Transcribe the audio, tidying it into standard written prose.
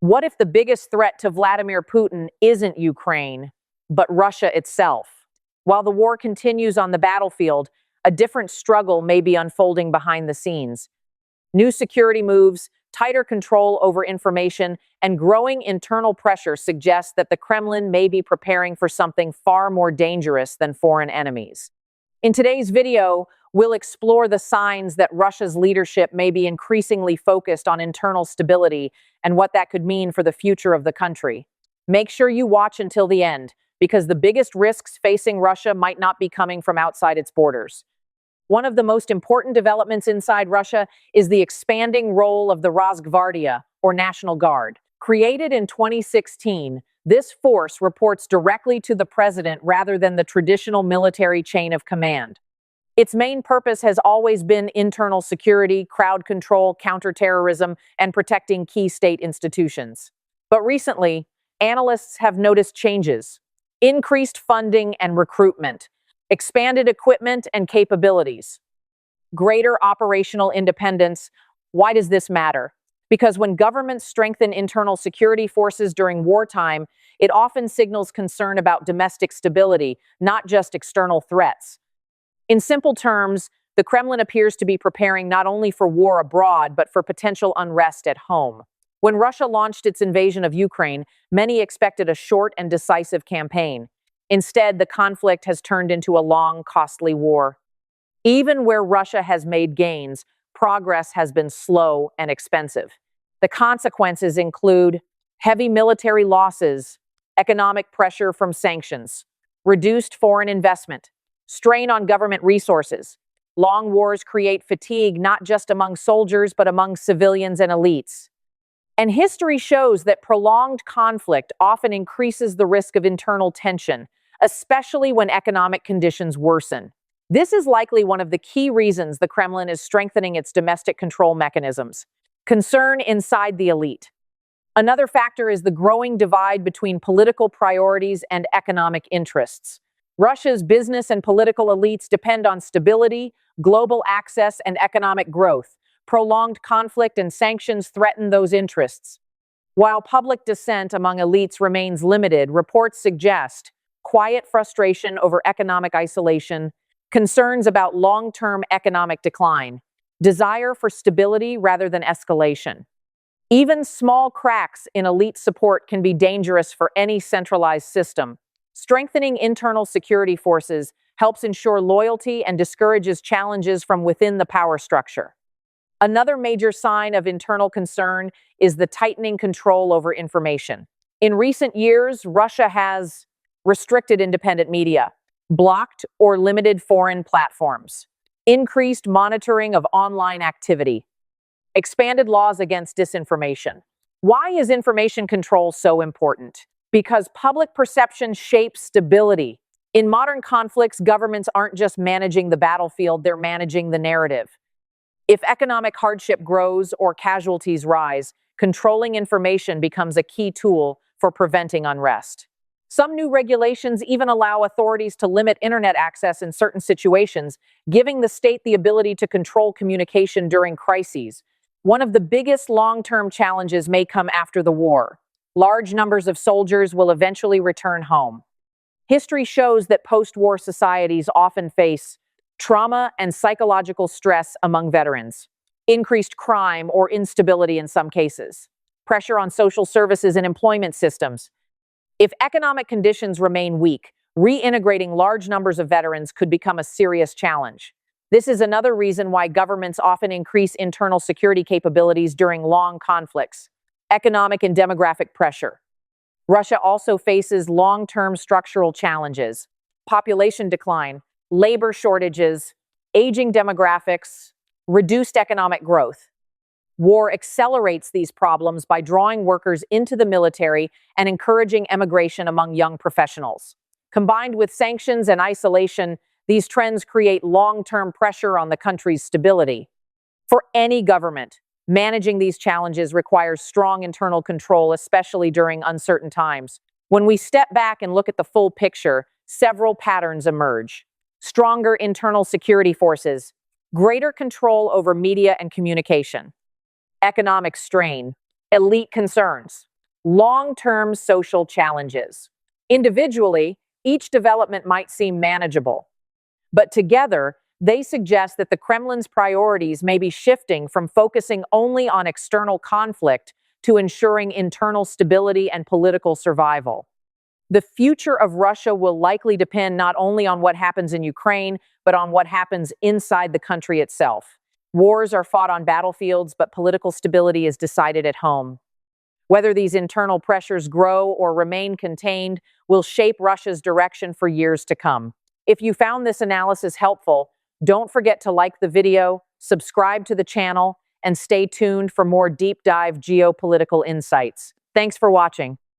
What if the biggest threat to Vladimir Putin isn't Ukraine, but Russia itself? While the war continues on the battlefield, a different struggle may be unfolding behind the scenes. New security moves, tighter control over information, and growing internal pressure suggest that the Kremlin may be preparing for something far more dangerous than foreign enemies. In today's video, we'll explore the signs that Russia's leadership may be increasingly focused on internal stability and what that could mean for the future of the country. Make sure you watch until the end, because the biggest risks facing Russia might not be coming from outside its borders. One of the most important developments inside Russia is the expanding role of the Rosgvardia, or National Guard. Created in 2016, this force reports directly to the president rather than the traditional military chain of command. Its main purpose has always been internal security, crowd control, counterterrorism, and protecting key state institutions. But recently, analysts have noticed changes: increased funding and recruitment, expanded equipment and capabilities, greater operational independence. Why does this matter? Because when governments strengthen internal security forces during wartime, it often signals concern about domestic stability, not just external threats. In simple terms, the Kremlin appears to be preparing not only for war abroad, but for potential unrest at home. When Russia launched its invasion of Ukraine, many expected a short and decisive campaign. Instead, the conflict has turned into a long, costly war. Even where Russia has made gains, progress has been slow and expensive. The consequences include heavy military losses, economic pressure from sanctions, reduced foreign investment, strain on government resources. Long wars create fatigue not just among soldiers, but among civilians and elites. And history shows that prolonged conflict often increases the risk of internal tension, especially when economic conditions worsen. This is likely one of the key reasons the Kremlin is strengthening its domestic control mechanisms. Concern inside the elite. Another factor is the growing divide between political priorities and economic interests. Russia's business and political elites depend on stability, global access, and economic growth. Prolonged conflict and sanctions threaten those interests. While public dissent among elites remains limited, reports suggest quiet frustration over economic isolation, concerns about long-term economic decline, desire for stability rather than escalation. Even small cracks in elite support can be dangerous for any centralized system. Strengthening internal security forces helps ensure loyalty and discourages challenges from within the power structure. Another major sign of internal concern is the tightening control over information. In recent years, Russia has restricted independent media, blocked or limited foreign platforms, increased monitoring of online activity, expanded laws against disinformation. Why is information control so important? Because public perception shapes stability. In modern conflicts, governments aren't just managing the battlefield, they're managing the narrative. If economic hardship grows or casualties rise, controlling information becomes a key tool for preventing unrest. Some new regulations even allow authorities to limit internet access in certain situations, giving the state the ability to control communication during crises. One of the biggest long-term challenges may come after the war. Large numbers of soldiers will eventually return home. History shows that post-war societies often face trauma and psychological stress among veterans, increased crime or instability in some cases, pressure on social services and employment systems. If economic conditions remain weak, reintegrating large numbers of veterans could become a serious challenge. This is another reason why governments often increase internal security capabilities during long conflicts. Economic and demographic pressure. Russia also faces long-term structural challenges: population decline, labor shortages, aging demographics, reduced economic growth. War accelerates these problems by drawing workers into the military and encouraging emigration among young professionals. Combined with sanctions and isolation, these trends create long-term pressure on the country's stability. For any government, managing these challenges requires strong internal control, especially during uncertain times. When we step back and look at the full picture, several patterns emerge: stronger internal security forces, greater control over media and communication, economic strain, elite concerns, Long-term social challenges. Individually, each development might seem manageable, but together, they suggest that the Kremlin's priorities may be shifting from focusing only on external conflict to ensuring internal stability and political survival. The future of Russia will likely depend not only on what happens in Ukraine, but on what happens inside the country itself. Wars are fought on battlefields, but political stability is decided at home. Whether these internal pressures grow or remain contained will shape Russia's direction for years to come. If you found this analysis helpful, don't forget to like the video, subscribe to the channel, and stay tuned for more deep dive geopolitical insights. Thanks for watching.